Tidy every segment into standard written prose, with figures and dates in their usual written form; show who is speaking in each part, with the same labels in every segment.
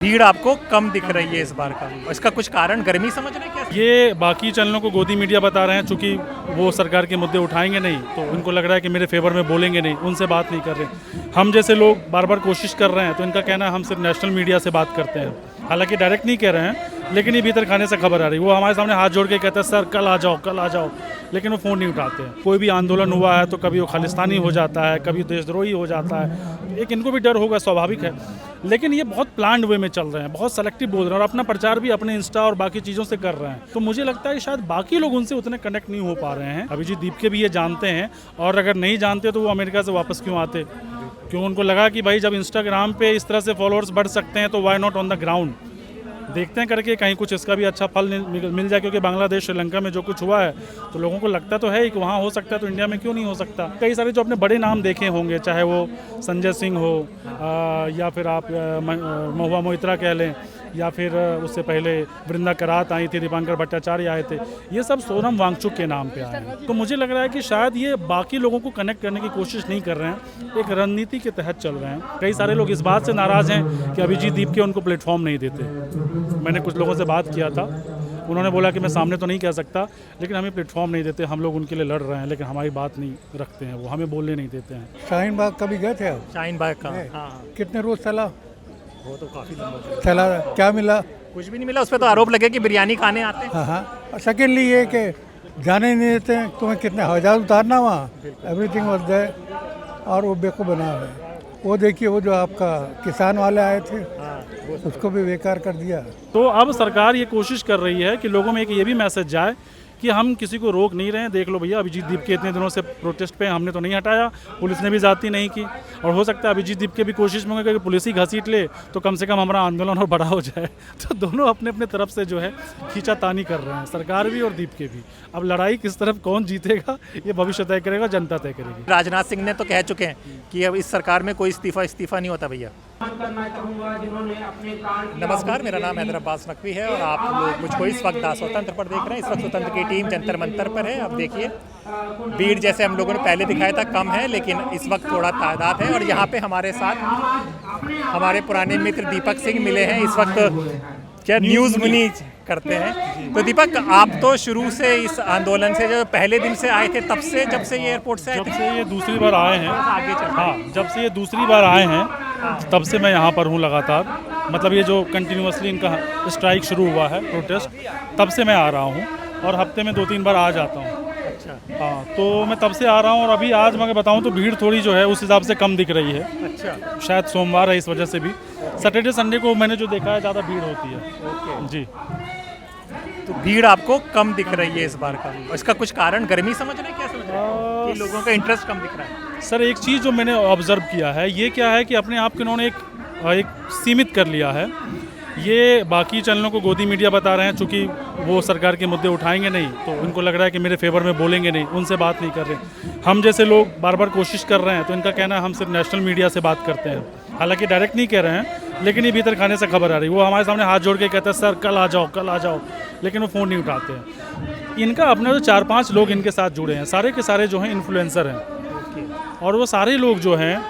Speaker 1: भीड़ आपको कम दिख रही है इस बार का, इसका कुछ कारण गर्मी समझ रहे हैं क्या?
Speaker 2: ये बाकी चैनलों को गोदी मीडिया बता रहे हैं, चूंकि वो सरकार के मुद्दे उठाएंगे नहीं तो उनको लग रहा है कि मेरे फेवर में बोलेंगे नहीं, उनसे बात नहीं कर रहे। हम जैसे लोग बार बार कोशिश कर रहे हैं तो इनका कहना है हम सिर्फ नेशनल मीडिया से बात करते हैं। हालांकि डायरेक्ट नहीं कह रहे हैं, लेकिन ये भीतर खाने से खबर आ रही है। वो हमारे सामने हाथ जोड़ के कहते हैं सर कल आ जाओ कल आ जाओ, लेकिन वो फ़ोन नहीं उठाते हैं। कोई भी आंदोलन हुआ है तो कभी वो खालिस्तानी हो जाता है, कभी देशद्रोही हो जाता है। एक इनको भी डर होगा, स्वाभाविक है, लेकिन ये बहुत प्लान्ड वे में चल रहे हैं, बहुत सेलेक्टिव बोल रहे हैं और अपना प्रचार भी अपने इंस्टा और बाकी चीज़ों से कर रहे हैं। तो मुझे लगता है शायद बाकी लोग उनसे उतने कनेक्ट नहीं हो पा रहे हैं। अभिजीत दीपके भी ये जानते हैं, और अगर नहीं जानते तो वो अमेरिका से वापस क्यों आते? क्यों उनको लगा कि भाई जब इंस्टाग्राम पे इस तरह से फॉलोअर्स बढ़ सकते हैं तो why not on the ground. देखते हैं करके कहीं कुछ इसका भी अच्छा फल मिल जाए, क्योंकि बांग्लादेश श्रीलंका में जो कुछ हुआ है तो लोगों को लगता तो है कि वहाँ हो सकता है, तो इंडिया में क्यों नहीं हो सकता। कई सारे जो अपने बड़े नाम देखे होंगे, चाहे वो संजय सिंह हो या फिर आप महुआ मोइत्रा कह लें, या फिर उससे पहले वृंदा करात आई थी, दीपांकर भट्टाचार्य आए थे, ये सब सोनम वांगचुक के नाम पे आए हैं। तो मुझे लग रहा है कि शायद ये बाकी लोगों को कनेक्ट करने की कोशिश नहीं कर रहे हैं, एक रणनीति के तहत चल रहे हैं। कई सारे लोग इस बात से नाराज़ हैं कि अभिजीत दीपके उनको प्लेटफॉर्म नहीं देते। मैंने कुछ लोगों से बात किया था, उन्होंने बोला कि मैं सामने तो नहीं कह सकता, लेकिन हमें प्लेटफॉर्म नहीं देते, हम लोग उनके लिए लड़ रहे हैं, लेकिन हमारी बात नहीं रखते हैं, वो हमें बोलने नहीं देते हैं।
Speaker 3: शाहीन बाग कभी गए थे आप?
Speaker 1: शाहीन बाग का हाँ,
Speaker 3: कितने रोज चला?
Speaker 1: वो तो काफ़ी लंबा
Speaker 3: चला क्या मिला?
Speaker 1: कुछ भी नहीं मिला। उस पर तो आरोप लगे कि बिरयानी खाने आते हैं।
Speaker 3: हाँ हाँ। और सेकेंडली ये कि जाने नहीं देते हैं, तुम्हें कितने हज़ार उतारना वहाँ, एवरीथिंग वाज देयर, और वो बेवकूफ़ बना हुआ है। वो देखिए, वो जो आपका किसान वाले आए थे उसको भी बेकार कर दिया।
Speaker 2: तो अब सरकार ये कोशिश कर रही है कि लोगों में एक ये भी मैसेज जाए कि हम किसी को रोक नहीं रहे हैं। देख लो भैया, अभिजीत दीपके इतने दिनों से प्रोटेस्ट पे, हमने तो नहीं हटाया, पुलिस ने भी ज़्यादती नहीं की, और हो सकता है अभिजीत दीपके भी कोशिश में होंगे कि पुलिस ही घसीट ले तो कम से कम हमारा आंदोलन और बड़ा हो जाए। तो दोनों अपने अपने तरफ से जो है खींचातानी कर रहे हैं, सरकार भी और दीपके भी। अब लड़ाई किस तरफ कौन जीतेगा ये भविष्य तय करेगा, जनता तय करेगी।
Speaker 1: राजनाथ सिंह ने तो कह चुके हैं कि अब इस सरकार में कोई इस्तीफा नहीं होता भैया। नमस्कार, मेरा नाम हैदर अब्बास नकवी है और आप लोग मुझको इस वक्त स्वतंत्र पर देख रहे हैं। इस वक्त स्वतंत्र की टीम जंतर मंतर पर है। अब देखिए, भीड़ जैसे हम लोगों ने पहले दिखाया था कम है, लेकिन इस वक्त थोड़ा तादाद है। और यहाँ पे हमारे साथ हमारे पुराने मित्र दीपक सिंह मिले हैं। इस वक्त क्या न्यूज़ मुनी करते हैं। तो दीपक, आप तो शुरू से इस आंदोलन से जो पहले दिन से आए थे, तब से जब से ये एयरपोर्ट से आए थे?
Speaker 2: जब से ये दूसरी बार आए हैं, हाँ, जब से ये दूसरी बार आए हैं तब से मैं यहाँ पर हूँ लगातार। मतलब ये जो कंटिन्यूसली इनका स्ट्राइक शुरू हुआ है, प्रोटेस्ट, तब से मैं आ रहा हूँ और हफ्ते में 2-3 बार आ जाता हूँ।
Speaker 1: अच्छा
Speaker 2: हाँ, तो मैं तब से आ रहा हूँ और अभी आज मैं बताऊँ तो भीड़ थोड़ी जो है उस हिसाब से कम दिख रही है।
Speaker 1: अच्छा,
Speaker 2: शायद सोमवार है इस वजह से भी। सैटरडे संडे को मैंने जो देखा है ज़्यादा भीड़ होती है।
Speaker 1: ओके।
Speaker 2: जी,
Speaker 1: तो भीड़ आपको कम दिख रही है इस बार का, इसका कुछ कारण गर्मी समझ रहे हैं क्या? समझ रहे हैं कि लोगों का इंटरेस्ट कम दिख रहा है?
Speaker 2: सर एक चीज़ जो मैंने ऑब्ज़र्व किया है, ये क्या है कि अपने आप को इन्होंने एक सीमित कर लिया है। ये बाकी चैनलों को गोदी मीडिया बता रहे हैं, चूँकि वो सरकार के मुद्दे उठाएंगे नहीं तो उनको लग रहा है कि मेरे फेवर में बोलेंगे नहीं, उनसे बात नहीं कर रहे। हम जैसे लोग बार बार कोशिश कर रहे हैं तो इनका कहना है हम सिर्फ नेशनल मीडिया से बात करते हैं। हालांकि डायरेक्ट नहीं कह रहे हैं, लेकिन ये भीतर खाने से खबर आ रही है। वो हमारे सामने हाथ जोड़ के कहते हैं सर कल आ जाओ कल आ जाओ, लेकिन वो फ़ोन नहीं उठाते हैं। इनका अपने जो 4-5 लोग इनके साथ जुड़े हैं, सारे के सारे जो हैं इन्फ्लुएंसर हैं, और वो सारे लोग जो हैं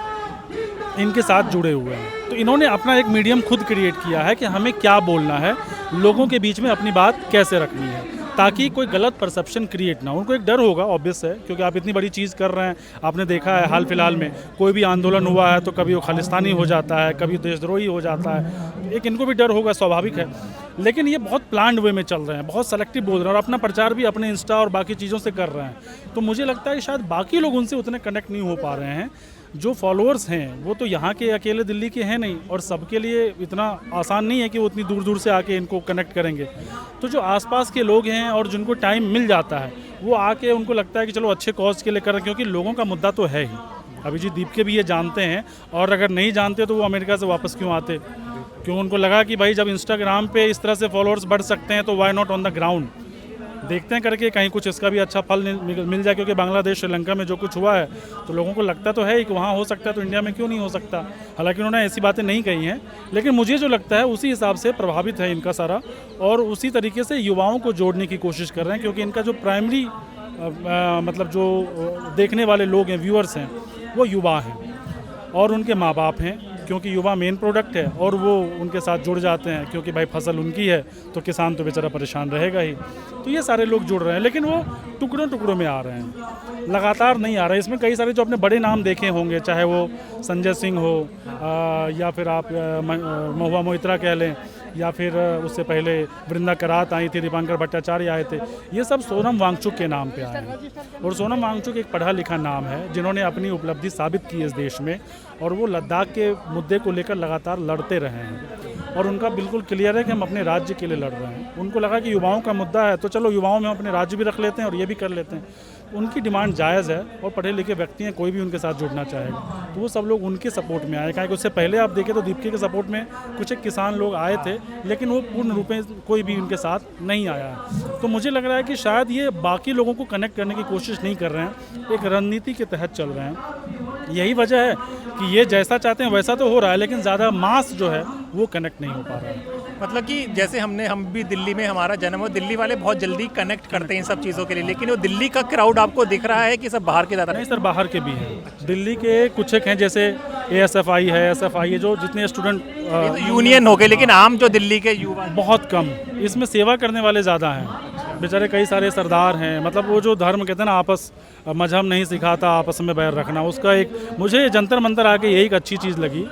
Speaker 2: इनके साथ जुड़े हुए हैं। तो इन्होंने अपना एक मीडियम खुद क्रिएट किया है कि हमें क्या बोलना है, लोगों के बीच में अपनी बात कैसे रखनी है, ताकि कोई गलत परसेप्शन क्रिएट ना हो। उनको एक डर होगा, ऑब्वियस है, क्योंकि आप इतनी बड़ी चीज़ कर रहे हैं। आपने देखा है हाल फिलहाल में कोई भी आंदोलन हुआ है तो कभी वो खालिस्तानी हो जाता है, कभी देशद्रोही हो जाता है। एक इनको भी डर होगा, स्वाभाविक है, लेकिन ये बहुत प्लान्ड वे में चल रहे हैं, बहुत सेलेक्टिव बोल रहे हैं और अपना प्रचार भी अपने इंस्टा और बाकी चीज़ों से कर रहे हैं। तो मुझे लगता है कि शायद बाकी लोग उनसे उतने कनेक्ट नहीं हो पा रहे हैं। जो फॉलोअर्स हैं वो तो यहाँ के अकेले दिल्ली के हैं नहीं, और सबके लिए इतना आसान नहीं है कि वो उतनी दूर दूर से आके इनको कनेक्ट करेंगे। तो जो आसपास के लोग हैं और जिनको टाइम मिल जाता है, वो आके उनको लगता है कि चलो अच्छे कॉज के लिए कर रहे हैं, क्योंकि लोगों का मुद्दा तो है ही। अभिजीत दीपके भी ये जानते हैं, और अगर नहीं जानते तो वो अमेरिका से वापस क्यों आते? क्यों उनको लगा कि भाई जब इंस्टाग्राम पे इस तरह से फॉलोअर्स बढ़ सकते हैं तो why not on the ground. देखते हैं करके कहीं कुछ इसका भी अच्छा फल मिल जाए, क्योंकि बांग्लादेश श्रीलंका में जो कुछ हुआ है तो लोगों को लगता तो है कि वहाँ हो सकता है, तो इंडिया में क्यों नहीं हो सकता। हालांकि उन्होंने ऐसी बातें नहीं कही हैं, लेकिन मुझे जो लगता है उसी हिसाब से प्रभावित है इनका सारा, और उसी तरीके से युवाओं को जोड़ने की कोशिश कर रहे हैं, क्योंकि इनका जो प्राइमरी मतलब जो देखने वाले लोग हैं, व्यूअर्स हैं, वो युवा हैं और उनके माँ बाप हैं। क्योंकि युवा मेन प्रोडक्ट है और वो उनके साथ जुड़ जाते हैं, क्योंकि भाई फसल उनकी है तो किसान तो बेचारा परेशान रहेगा ही। तो ये सारे लोग जुड़ रहे हैं, लेकिन वो टुकड़ों टुकड़ों में आ रहे हैं, लगातार नहीं आ रहे हैं। इसमें कई सारे जो आपने बड़े नाम देखे होंगे, चाहे वो संजय सिंह हो या फिर आप महुआ मोइत्रा कह लें, या फिर उससे पहले वृंदा करात आई थी, दीपांकर भट्टाचार्य आए थे, ये सब सोनम वांगचुक के नाम पे आए हैं। और सोनम वांगचुक एक पढ़ा लिखा नाम है जिन्होंने अपनी उपलब्धि साबित की इस देश में, और वो लद्दाख के मुद्दे को लेकर लगातार लड़ते रहे हैं और उनका बिल्कुल क्लियर है कि हम अपने राज्य के लिए लड़ रहे हैं। उनको लगा कि युवाओं का मुद्दा है तो चलो युवाओं में हम अपने राज्य भी रख लेते हैं और ये भी कर लेते हैं। उनकी डिमांड जायज़ है और पढ़े लिखे व्यक्ति हैं, कोई भी उनके साथ जुड़ना चाहेगा तो वो सब लोग उनके सपोर्ट में आए। क्योंकि उससे पहले आप देखें तो दीपके के सपोर्ट में कुछ एक किसान लोग आए थे, लेकिन वो पूर्ण रूप में कोई भी उनके साथ नहीं आया है। तो मुझे लग रहा है कि शायद ये बाकी लोगों को कनेक्ट करने की कोशिश नहीं कर रहे हैं, एक रणनीति के तहत चल रहे हैं। यही वजह है कि ये जैसा चाहते हैं वैसा तो हो रहा है, लेकिन ज़्यादा मास जो है वो कनेक्ट नहीं हो पा रहा है।
Speaker 1: मतलब कि जैसे हम भी दिल्ली में हमारा जन्म हो, दिल्ली वाले बहुत जल्दी कनेक्ट करते हैं इन सब चीज़ों के लिए, लेकिन वो दिल्ली का क्राउड आपको दिख रहा है कि सब बाहर के ज़्यादा?
Speaker 2: नहीं सर, बाहर के भी हैं। दिल्ली के कुछ एक हैं, जैसे ASFI है, SFI है, जो जितने स्टूडेंट
Speaker 1: तो यूनियन हो गए, लेकिन आम जो दिल्ली के युवा
Speaker 2: बहुत कम, इसमें सेवा करने वाले ज़्यादा हैं। बेचारे कई सारे सरदार हैं, मतलब वो जो धर्म कहते हैं ना, आपस मजहब नहीं सिखाता आपस में बैर रखना, उसका एक मुझे जंतर मंतर आके यही एक अच्छी चीज़ लगी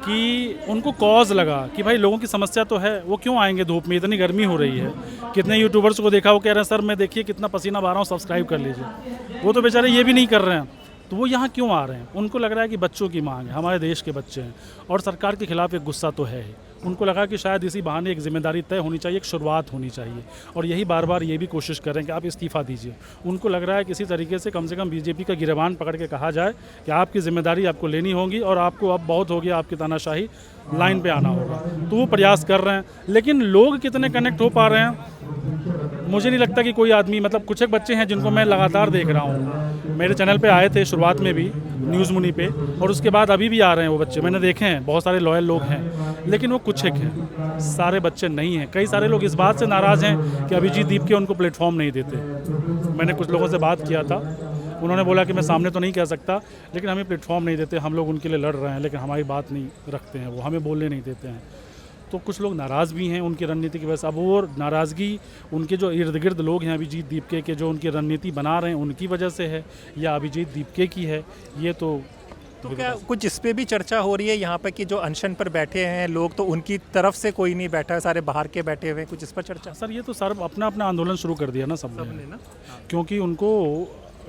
Speaker 2: कि उनको कॉज लगा कि भाई लोगों की समस्या तो है, वो क्यों आएंगे धूप में, इतनी गर्मी हो रही है। कितने यूट्यूबर्स को देखा वो कह रहे हैं सर मैं देखिए कितना पसीना बहा रहा हूँ, सब्सक्राइब कर लीजिए। वो तो बेचारे ये भी नहीं कर रहे हैं, तो वो यहाँ क्यों आ रहे हैं? उनको लग रहा है कि बच्चों की मांग है, हमारे देश के बच्चे हैं और सरकार के खिलाफ एक गुस्सा तो है ही। उनको लगा कि शायद इसी बहाने एक जिम्मेदारी तय होनी चाहिए, एक शुरुआत होनी चाहिए, और यही बार बार ये भी कोशिश कर रहे हैं कि आप इस्तीफ़ा दीजिए। उनको लग रहा है किसी तरीके से कम बीजेपी का गिरबान पकड़ के कहा जाए कि आपकी जिम्मेदारी आपको लेनी होगी और आपको अब बहुत हो गया आपकी तानाशाही, लाइन पे आना होगा। तो वो प्रयास कर रहे हैं, लेकिन लोग कितने कनेक्ट हो पा रहे हैं मुझे नहीं लगता कि कोई आदमी, मतलब कुछ एक बच्चे हैं जिनको मैं लगातार देख रहा हूँ, मेरे चैनल पे आए थे शुरुआत में भी न्यूज़ मुनी पे, और उसके बाद अभी भी आ रहे हैं वो बच्चे, मैंने देखे हैं, बहुत सारे लॉयल लोग हैं, लेकिन वो कुछ एक हैं, सारे बच्चे नहीं हैं। कई सारे लोग इस बात से नाराज़ हैं कि अभिजीत दीपके उनको प्लेटफॉर्म नहीं देते। मैंने कुछ लोगों से बात किया था, उन्होंने बोला कि मैं सामने तो नहीं कह सकता, लेकिन हमें प्लेटफॉर्म नहीं देते, हम लोग उनके लिए लड़ रहे हैं लेकिन हमारी बात नहीं रखते हैं, वो हमें बोलने नहीं देते हैं। तो कुछ लोग नाराज़ भी हैं उनकी रणनीति की वजह से। अब वो नाराज़गी उनके जो इर्द गिर्द लोग हैं अभिजीत दीपके के, जो उनकी रणनीति बना रहे हैं, उनकी वजह से है या अभिजीत दीपके की है, ये तो
Speaker 1: क्या कुछ इस पे भी चर्चा हो रही है यहाँ पे कि जो अनशन पर बैठे हैं लोग, तो उनकी तरफ से कोई नहीं बैठा है, सारे बाहर के बैठे हुए, कुछ इस पर चर्चा?
Speaker 2: सर ये तो सर अपना अपना आंदोलन शुरू कर दिया ना सबने ना, क्योंकि उनको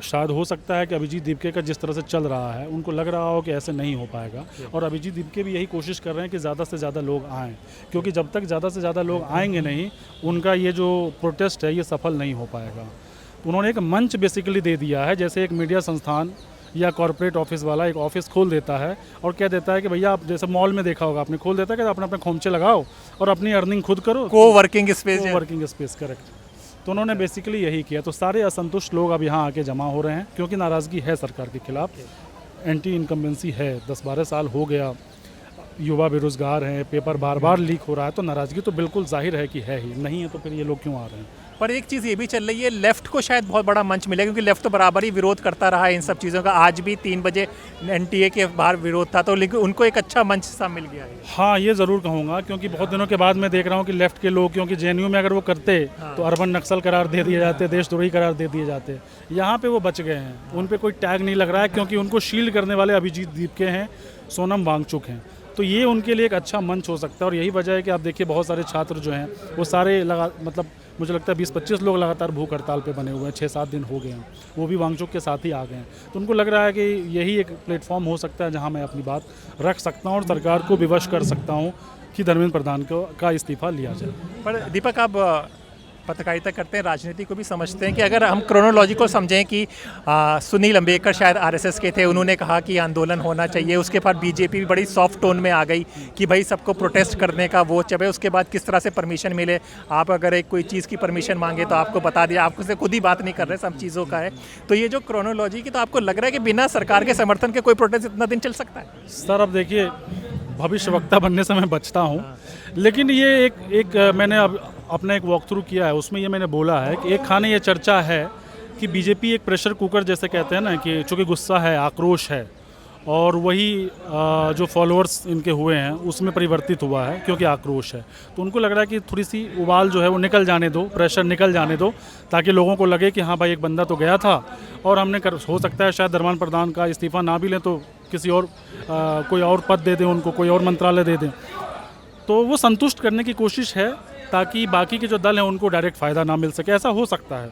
Speaker 2: शायद हो सकता है कि अभिजीत दीपके का जिस तरह से चल रहा है उनको लग रहा हो कि ऐसे नहीं हो पाएगा, और अभिजीत दीपके भी यही कोशिश कर रहे हैं कि ज़्यादा से ज़्यादा लोग आएँ, क्योंकि जब तक ज़्यादा से ज़्यादा लोग आएंगे नहीं, उनका ये जो प्रोटेस्ट है ये सफल नहीं हो पाएगा। उन्होंने एक मंच बेसिकली दे दिया है, जैसे एक मीडिया संस्थान या कॉर्पोरेट ऑफिस वाला एक ऑफिस खोल देता है और कह देता है कि भैया आप जैसे मॉल में देखा होगा आपने, खोल देता है कि अपने अपने खोमचे लगाओ और अपनी अर्निंग खुद करो,
Speaker 1: वर्किंग स्पेस
Speaker 2: करेक्ट। तो उन्होंने बेसिकली यही किया। तो सारे असंतुष्ट लोग अब यहाँ आके जमा हो रहे हैं, क्योंकि नाराज़गी है सरकार के खिलाफ, एंटी इनकम्बेंसी है, 10-12 साल हो गया, युवा बेरोजगार हैं, पेपर बार बार लीक हो रहा है, तो नाराज़गी तो बिल्कुल जाहिर है कि है ही, नहीं है तो फिर ये लोग क्यों आ रहे हैं।
Speaker 1: पर एक चीज़ ये भी चल रही है, लेफ्ट को शायद बहुत बड़ा मंच मिलेगा, क्योंकि लेफ्ट तो बराबर ही विरोध करता रहा है इन सब चीज़ों का। आज भी 3 बजे NTA के बाहर विरोध था, तो लेकिन उनको एक अच्छा मंच सा मिल गया है।
Speaker 2: हाँ ये ज़रूर कहूँगा, क्योंकि बहुत दिनों के बाद मैं देख रहा हूँ कि लेफ्ट के लोग, क्योंकि JNU में अगर वो करते तो अर्बन नक्सल करार दे दिए जाते, देशद्रोही करार दे दिए जाते, यहाँ पे वो बच गए हैं, उन पर कोई टैग नहीं लग रहा है, क्योंकि उनको शील्ड करने वाले अभिजीत दीपके हैं, सोनम वांगचुक हैं, तो ये उनके लिए एक अच्छा मंच हो सकता है। और यही वजह है कि आप देखिए बहुत सारे छात्र जो हैं वो सारे मतलब मुझे लगता है 20-25 लोग लगातार भूख हड़ताल पे बने हुए हैं, 6-7 दिन हो गए हैं, वो भी वांगचुक के साथ ही आ गए हैं। तो उनको लग रहा है कि यही एक प्लेटफॉर्म हो सकता है जहां मैं अपनी बात रख सकता हूं और सरकार को विवश कर सकता हूं कि धर्मेंद्र प्रधान का इस्तीफा लिया जाए।
Speaker 1: पर दीपक, आप पत्रकारिता करते हैं, राजनीति को भी समझते हैं, कि अगर हम क्रोनोलॉजी को समझें कि सुनील अंबेडकर शायद RSS के थे, उन्होंने कहा कि आंदोलन होना चाहिए, उसके बाद बीजेपी भी बड़ी सॉफ्ट टोन में आ गई कि भाई सबको प्रोटेस्ट करने का वो चबे, उसके बाद किस तरह से परमिशन मिले, आप अगर एक कोई चीज़ की परमिशन मांगे तो आपको बता दिया, आपको से खुद ही बात नहीं कर रहे, सब चीज़ों का है। तो ये जो क्रोनोलॉजी की, तो आपको लग रहा है कि बिना सरकार के समर्थन के कोई प्रोटेस्ट इतना दिन चल सकता है?
Speaker 2: सर अब देखिए, भविष्यवक्ता बनने से मैं बचता हूँ, लेकिन ये एक मैंने अब अपना एक वॉक थ्रू किया है, उसमें ये मैंने बोला है कि एक खाने ये चर्चा है कि बीजेपी एक प्रेशर कुकर जैसे कहते हैं ना, कि चूँकि गुस्सा है, आक्रोश है, और वही जो फॉलोअर्स इनके हुए हैं उसमें परिवर्तित हुआ है, क्योंकि आक्रोश है। तो उनको लग रहा है कि थोड़ी सी उबाल जो है वो निकल जाने दो, प्रेशर निकल जाने दो, ताकि लोगों को लगे कि हाँ भाई एक बंदा तो गया था और हमने हो सकता है शायद धर्मेंद्र प्रधान का इस्तीफ़ा ना भी लें तो किसी और कोई और पद दे दें उनको, कोई और मंत्रालय दे दें। तो वो संतुष्ट करने की कोशिश है ताकि बाकी के जो दल हैं उनको डायरेक्ट फ़ायदा ना मिल सके। ऐसा हो सकता है,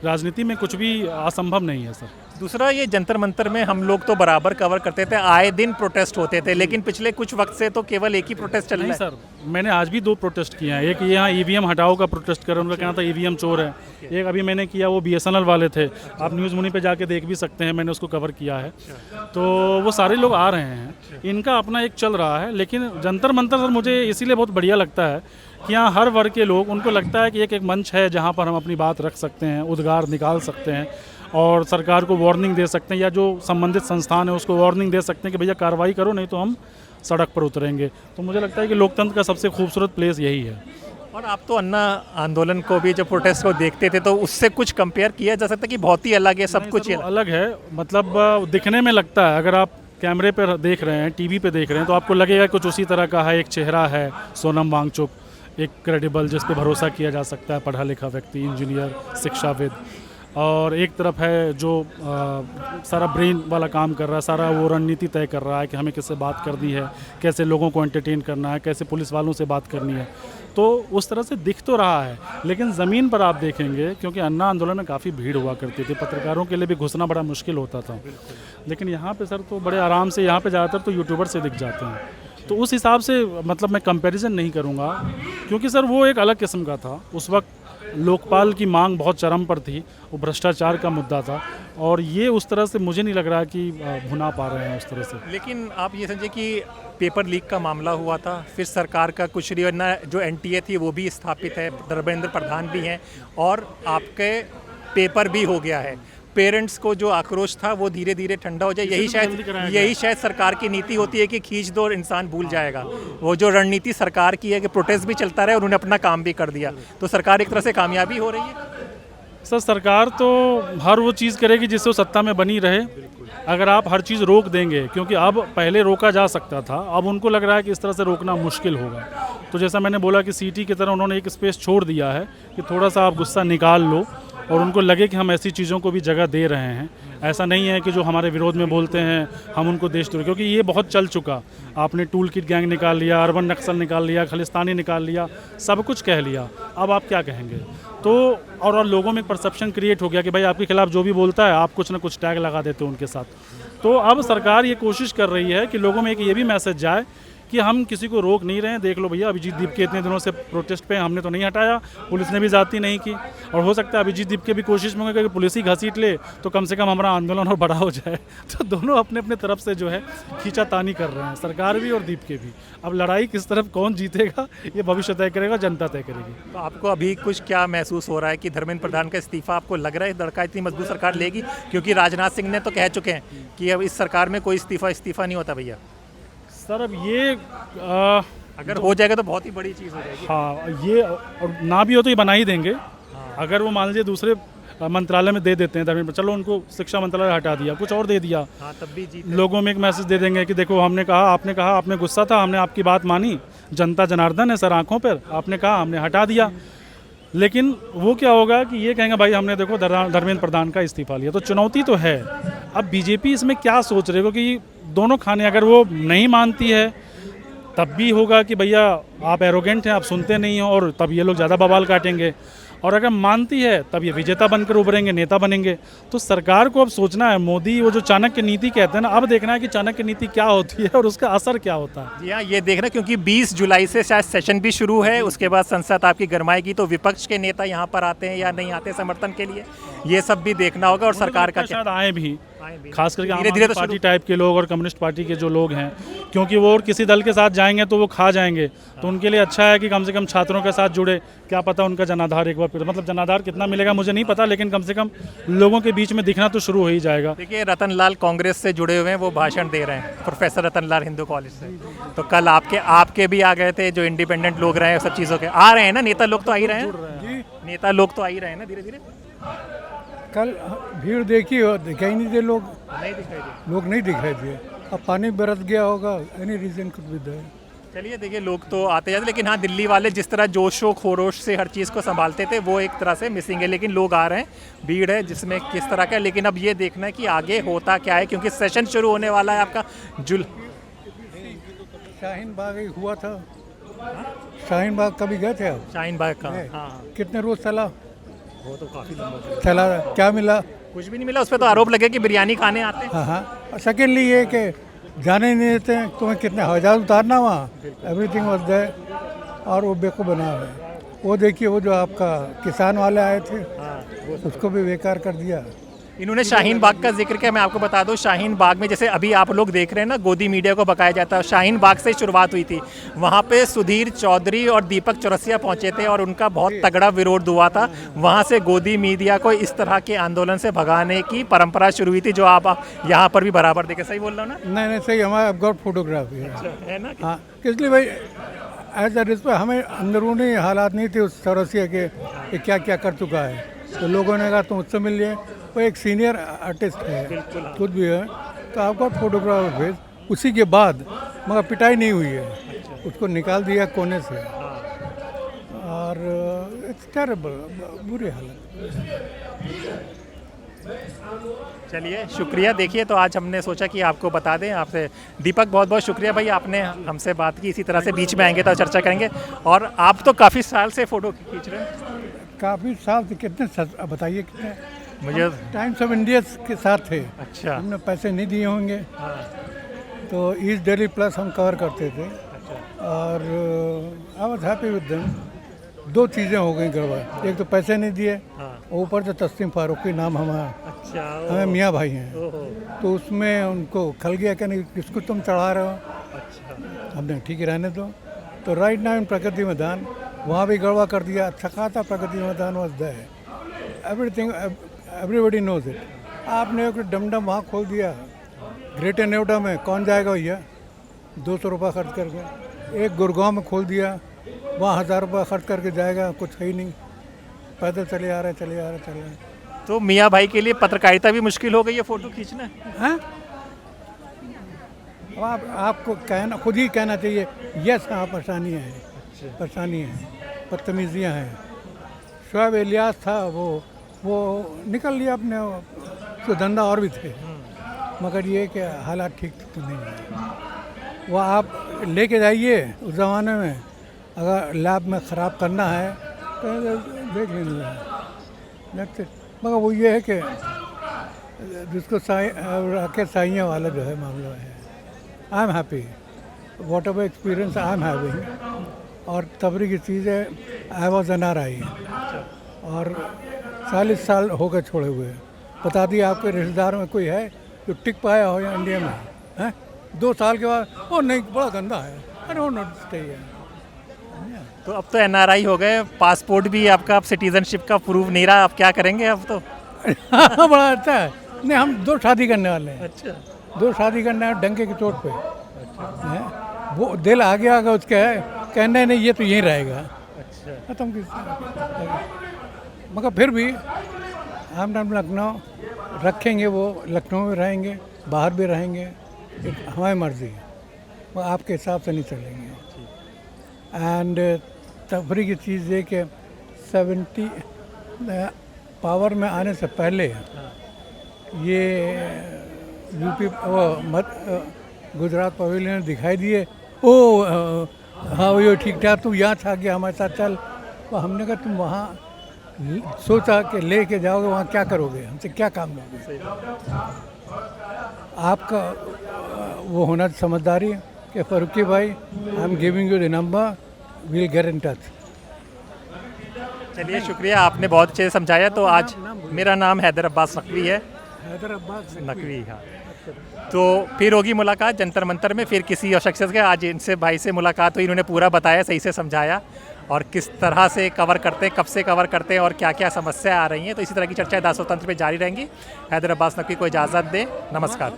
Speaker 2: राजनीति में कुछ भी असंभव नहीं है सर।
Speaker 1: दूसरा, ये जंतर मंतर में हम लोग तो बराबर कवर करते थे, आए दिन प्रोटेस्ट होते थे, लेकिन पिछले कुछ वक्त से तो केवल एक ही प्रोटेस्ट चल रहा
Speaker 2: नहीं
Speaker 1: है।
Speaker 2: सर, मैंने आज भी 2 प्रोटेस्ट किए हैं। एक ये यहाँ ईवीएम हटाओ का प्रोटेस्ट कर रहे हैं, उनका कहना था ईवीएम चोर है। एक अभी मैंने किया वो बीएसएनएल वाले थे, आप न्यूज़ मुनी पे जाके देख भी सकते हैं, मैंने उसको कवर किया है। तो वो सारे लोग आ रहे हैं, इनका अपना एक चल रहा है। लेकिन जंतर मंतर सर मुझे इसीलिए बहुत बढ़िया लगता है कि यहाँ हर वर्ग के लोग, उनको लगता है कि एक मंच है जहाँ पर हम अपनी बात रख सकते हैं, उद्गार निकाल सकते हैं और सरकार को वार्निंग दे सकते हैं, या जो संबंधित संस्थान है उसको वार्निंग दे सकते हैं कि भैया कार्रवाई करो, नहीं तो हम सड़क पर उतरेंगे। तो मुझे लगता है कि लोकतंत्र का सबसे खूबसूरत प्लेस यही है।
Speaker 1: और आप तो अन्ना आंदोलन को भी, जब प्रोटेस्ट को देखते थे, तो उससे कुछ कंपेयर किया जा सकता है कि बहुत ही अलग है, सब कुछ ही
Speaker 2: अलग है। मतलब दिखने में लगता है, अगर आप कैमरे पर देख रहे हैं, टीवी पे देख रहे हैं, तो आपको लगेगा कुछ उसी तरह का है। एक चेहरा है सोनम वांगचुक, एक क्रेडिबल जिस पे भरोसा किया जा सकता है, पढ़ा लिखा व्यक्ति, इंजीनियर, शिक्षाविद। और एक तरफ है जो सारा ब्रेन वाला काम कर रहा है, सारा वो रणनीति तय कर रहा है कि हमें किससे बात करनी है, कैसे लोगों को एंटरटेन करना है, कैसे पुलिस वालों से बात करनी है। तो उस तरह से दिख तो रहा है, लेकिन ज़मीन पर आप देखेंगे, क्योंकि अन्ना आंदोलन में काफ़ी भीड़ हुआ करती थी, पत्रकारों के लिए भी घुसना बड़ा मुश्किल होता था। लेकिन यहाँ पे सर तो बड़े आराम से, यहाँ पे ज़्यादातर तो यूट्यूबर से दिख जाते हैं। तो उस हिसाब से मतलब मैं कंपैरिजन नहीं करूँगा, क्योंकि सर वो एक अलग किस्म का था। उस वक्त लोकपाल की मांग बहुत चरम पर थी, वो भ्रष्टाचार का मुद्दा था, और ये उस तरह से मुझे नहीं लग रहा कि भुना पा रहे हैं उस तरह से।
Speaker 1: लेकिन आप ये समझिए कि पेपर लीक का मामला हुआ था, फिर सरकार का कुछ ना, जो एनटीए थी वो भी स्थापित है, धर्मेंद्र प्रधान भी हैं, और आपके पेपर भी हो गया है। पेरेंट्स को जो आक्रोश था वो धीरे धीरे ठंडा हो जाए, यही शायद सरकार की नीति होती है कि खींच दो और इंसान भूल जाएगा। वो जो रणनीति सरकार की है कि प्रोटेस्ट भी चलता रहे और उन्होंने अपना काम भी कर दिया, तो सरकार एक तरह से कामयाबी हो रही है।
Speaker 2: सर सरकार तो हर वो चीज़ करेगी जिससे वो सत्ता में बनी रहे। अगर आप हर चीज़ रोक देंगे, क्योंकि अब पहले रोका जा सकता था, अब उनको लग रहा है कि इस तरह से रोकना मुश्किल होगा। तो जैसा मैंने बोला कि सीटी की तरह उन्होंने एक स्पेस छोड़ दिया है कि थोड़ा सा आप गुस्सा निकाल लो और उनको लगे कि हम ऐसी चीज़ों को भी जगह दे रहे हैं। ऐसा नहीं है कि जो हमारे विरोध में बोलते हैं हम उनको देशद्रोही, क्योंकि ये बहुत चल चुका। आपने टूल किट गैंग निकाल लिया, अर्बन नक्सल निकाल लिया, खालिस्तानी निकाल लिया, सब कुछ कह लिया, अब आप क्या कहेंगे। तो और लोगों में एक परसेप्शन क्रिएट हो गया कि भाई आपके खिलाफ जो भी बोलता है आप कुछ ना कुछ टैग लगा देते हो उनके साथ। तो अब सरकार ये कोशिश कर रही है कि लोगों में एक ये भी मैसेज जाए कि हम किसी को रोक नहीं रहे हैं। देख लो भैया, अभिजीत दीप के इतने दिनों से प्रोटेस्ट पे हमने तो नहीं हटाया, पुलिस ने भी ज़्यादती नहीं की, और हो सकता है अभिजीत दीप के भी कोशिश में होगा कि पुलिस ही घसीट ले तो कम से कम हमारा आंदोलन और बड़ा हो जाए। तो दोनों अपने अपने तरफ से जो है खींचातानी कर रहे हैं, सरकार भी और दीप के भी। अब लड़ाई किस तरफ कौन जीतेगा ये भविष्य तय करेगा, जनता तय करेगी।
Speaker 1: तो आपको अभी कुछ क्या महसूस हो रहा है कि धर्मेंद्र प्रधान का इस्तीफा आपको लग रहा है लड़का इतनी मजबूत सरकार लेगी? क्योंकि राजनाथ सिंह ने तो कह चुके हैं कि अब इस सरकार में कोई इस्तीफा नहीं होता भैया।
Speaker 2: सर अब ये
Speaker 1: अगर हो जाएगा तो बहुत ही बड़ी चीज़ हो जाएगी।
Speaker 2: हाँ, ये और ना भी हो तो ये बना ही देंगे। अगर वो मान लीजिए दूसरे मंत्रालय में दे देते हैं धर्मेंद्र, चलो उनको शिक्षा मंत्रालय हटा दिया, कुछ और दे दिया,
Speaker 1: हाँ, तब भी जीत
Speaker 2: लोगों में एक मैसेज दे देंगे कि देखो हमने कहा, आपने कहा, आपने गुस्सा था, हमने आपकी बात मानी, जनता जनार्दन है सर आंखों पर, आपने कहा, हमने हटा दिया। लेकिन वो क्या होगा कि ये कहेंगे भाई हमने देखो धर्मेंद्र प्रधान का इस्तीफा लिया। तो चुनौती तो है। अब बीजेपी इसमें क्या सोच रहे हो कि दोनों खाने, अगर वो नहीं मानती है तब भी होगा कि भैया आप एरोगेंट हैं, आप सुनते नहीं हो, और तब ये लोग ज़्यादा बवाल काटेंगे, और अगर मानती है तब ये विजेता बनकर उभरेंगे, नेता बनेंगे। तो सरकार को अब सोचना है, मोदी वो जो चाणक्य नीति कहते हैं ना, अब देखना है कि चाणक्य नीति क्या होती है और उसका असर क्या होता है।
Speaker 1: जी हाँ, ये देखना, क्योंकि 20 जुलाई से शायद सेशन भी शुरू है, उसके बाद संसद आपकी गरमाएगी, तो विपक्ष के नेता यहाँ पर आते हैं या नहीं आते समर्थन के लिए, ये सब भी देखना होगा। और सरकार का
Speaker 2: शायद आए भी, खास करके
Speaker 1: धीरे धीरे
Speaker 2: पार्टी टाइप के लोग और कम्युनिस्ट पार्टी के जो लोग हैं, क्योंकि वो और किसी दल के साथ जाएंगे तो वो खा जाएंगे। तो उनके लिए अच्छा है कि कम से कम छात्रों के साथ जुड़े, क्या पता उनका जनाधार एक बार फिर, मतलब जनाधार कितना मिलेगा मुझे नहीं पता, लेकिन कम से कम लोगों के बीच में दिखना तो शुरू हो ही जाएगा।
Speaker 1: देखिए, रतन लाल कांग्रेस से जुड़े हुए हैं, वो भाषण दे रहे हैं, प्रोफेसर रतन लाल हिंदू कॉलेज से। तो कल आपके भी आ गए थे, जो इंडिपेंडेंट लोग रहे हैं, सब चीज़ों के आ रहे हैं ना, नेता लोग तो आ ही रहे हैं, नेता लोग तो आ ही रहे हैं ना धीरे धीरे।
Speaker 3: कल भीड़ देखी हो, दिखाई नहीं दे लोग,
Speaker 1: नहीं दिखाई दे।
Speaker 3: लोग नहीं दिखाई दिए। अब पानी बरस गया होगा, any reason could be there.
Speaker 1: चलिए देखिए, लोग तो आते जाते, लेकिन हाँ, दिल्ली वाले जिस तरह जोशो खरोश से हर चीज़ को संभालते थे वो एक तरह से मिसिंग है। लेकिन लोग आ रहे हैं, भीड़ है जिसमें किस तरह का है। लेकिन अब ये देखना है कि आगे होता क्या है, क्योंकि सेशन शुरू होने वाला है आपका
Speaker 3: शाहीन बाग ही हुआ था। शाहीन बाग कभी गए थे आप?
Speaker 1: शाहीन बाग का।
Speaker 3: है।
Speaker 1: हाँ,
Speaker 3: कितने रोज चला?
Speaker 1: वो तो काफ़ी लंबा
Speaker 3: चला, क्या मिला?
Speaker 1: कुछ भी नहीं मिला। उस पर तो आरोप लगे कि बिरयानी खाने आते हैं।
Speaker 3: हाँ हाँ। और सेकेंडली ये कि जाने नहीं देते हैं, तुम्हें कितने हवाई जहाज उतारना वहाँ, एवरीथिंग वाज देयर। और वो बेको बना हुआ है। वो देखिए, वो जो आपका किसान वाले आए थे, उसको भी बेकार कर दिया।
Speaker 1: इन्होंने शाहीन बाग का जिक्र किया। मैं आपको बता दूं, शाहीन बाग में जैसे अभी आप लोग देख रहे हैं ना, गोदी मीडिया को बकाया जाता है, शाहीन बाग से शुरुआत हुई थी। वहाँ पे सुधीर चौधरी और दीपक चौरसिया पहुँचे थे और उनका बहुत तगड़ा विरोध हुआ था। वहाँ से गोदी मीडिया को इस तरह के आंदोलन से भगाने की परंपरा शुरू हुई थी, जो आप यहाँ पर भी बराबर देखे। सही बोल रहा हूँ ना?
Speaker 3: नहीं सही, हमारा गॉड फोटोग्राफी
Speaker 1: है ना?
Speaker 3: हाँ, इसलिए भाई एज अ रिस्पेक्ट हमें अंदरूनी हालात नहीं थे उस चौरसिया के कि क्या क्या कर चुका है। तो लोगों ने कहा तुम उससे मिल लिए, वो एक सीनियर आर्टिस्ट है, खुद भी है, तो आपका फोटोग्राफर भेज। उसी के बाद मगर पिटाई नहीं हुई है, उसको निकाल दिया कोने से। और इट्स टेरेबल, बुरी हालत।
Speaker 1: चलिए, शुक्रिया। देखिए, तो आज हमने सोचा कि आपको बता दें। आपसे दीपक बहुत बहुत शुक्रिया भाई, आपने हमसे बात की। इसी तरह से बीच में आएंगे तो चर्चा करेंगे। और आप तो काफ़ी साल से फ़ोटो खींच रहे हैं।
Speaker 3: काफ़ी साल से? कितने बताइए कितने?
Speaker 1: मुझे
Speaker 3: टाइम्स ऑफ इंडिया के साथ थे।
Speaker 1: अच्छा।
Speaker 3: हमने पैसे नहीं दिए होंगे।
Speaker 1: हाँ।
Speaker 3: तो ईस्ट दिल्ली प्लस हम कवर करते थे।
Speaker 1: अच्छा।
Speaker 3: और I was happy with them. दो चीज़ें हो गई गड़बड़, एक तो पैसे नहीं दिए,
Speaker 1: हाँ।
Speaker 3: ऊपर से तस्लीम फारूकी नाम हमारा,
Speaker 1: अच्छा।
Speaker 3: हमें मियाँ भाई हैं,
Speaker 1: ओहो।
Speaker 3: तो उसमें उनको खल गया कि नहीं किसको तुम चढ़ा रहे हो।
Speaker 1: अच्छा।
Speaker 3: हमने ठीक है रहने दो। तो right now in Pragati Maidan वहाँ भी गड़बड़ कर दिया। अच्छा खासा Pragati Maidan was there, everything, everybody knows it. आपने एक डमडम वहाँ खोल दिया ग्रेटर नोएडा में, कौन जाएगा भैया 200 रुपये खर्च करके। एक गुड़गांव में खोल दिया, वहाँ 1000 रुपये खर्च करके जाएगा, कुछ है ही नहीं, पैदल चले आ रहे चले आ रहे चले आ रहे।
Speaker 1: तो मियाँ भाई के लिए पत्रकारिता भी मुश्किल हो गई है फ़ोटो खींचना?
Speaker 3: हैं? अब आपको कहना, खुद ही कहना चाहिए यस हाँ परेशानियाँ हैं, परेशानियाँ हैं, बदतमीजियाँ हैं। शुएब इलियास था, वो निकल लिया अपने, तो धंधा और भी थे, मगर ये कि हालात ठीक तो नहीं है। वो आप लेके जाइए, उस ज़माने में अगर लैब में ख़राब करना है तो देख लीजिए, मगर वो ये है कि जिसको राकेश साइयाँ वाला जो है मामला है, I am happy what ever experience I am having. और तबरी की चीज़ है, आई वॉज एन RI और 40 साल हो गए छोड़े हुए। बता दिए आपके रिश्तेदार में कोई है जो टिक पाया हो या इंडिया में है? 2 साल के बाद ओ नहीं बड़ा गंदा है, अरे वो नोट स्टे है।
Speaker 1: तो अब तो NRI हो गए, पासपोर्ट भी आपका अब सिटीजनशिप का प्रूव नहीं रहा, अब क्या करेंगे अब तो?
Speaker 3: बड़ा अच्छा है। नहीं, हम 2 शादी करने वाले हैं।
Speaker 1: अच्छा।
Speaker 3: 2 शादी करने हैं डंके की चोट पे। हैं? वो दिल आ गया अगर उसके है, कहने नहीं ये तो यहीं रहेगा।
Speaker 1: अच्छा।
Speaker 3: खत्म की, मगर फिर भी हम लखनऊ रखेंगे, वो लखनऊ में रहेंगे, बाहर भी रहेंगे, हमारी मर्जी है, वो आपके हिसाब से नहीं चलेंगे। एंड तफरी की चीज़ ये कि 70 पावर में आने से पहले ये यूपी गुजरात पवेलियन दिखाई दिए, ओ हाँ वो ठीक ठाक, तू यहाँ था गया हमारे साथ चल। तो हमने कहा तुम वहाँ सोचा कि ले के जाओगे, वहाँ क्या करोगे, हमसे क्या काम लोगे? आपका वो होना समझदारी है कि फारूकी भाई I am giving you the number, will get in touch.
Speaker 1: चलिए, शुक्रिया, आपने बहुत अच्छे से समझाया। तो आज मेरा नाम हैदर अब्बास नकवी है।
Speaker 3: हैदर अब्बास
Speaker 1: नकवी, हाँ। तो फिर होगी मुलाकात जंतर मंतर में, फिर किसी और शख्सियत के। आज इनसे भाई से मुलाकात हुई, इन्होंने पूरा बताया, सही से समझाया और किस तरह से कवर करते हैं, कब से कवर करते हैं और क्या क्या समस्या आ रही हैं। तो इसी तरह की चर्चाएं दास स्वतंत्र पे जारी रहेंगी। हैदर अब्बास नकवी को इजाज़त दें, नमस्कार।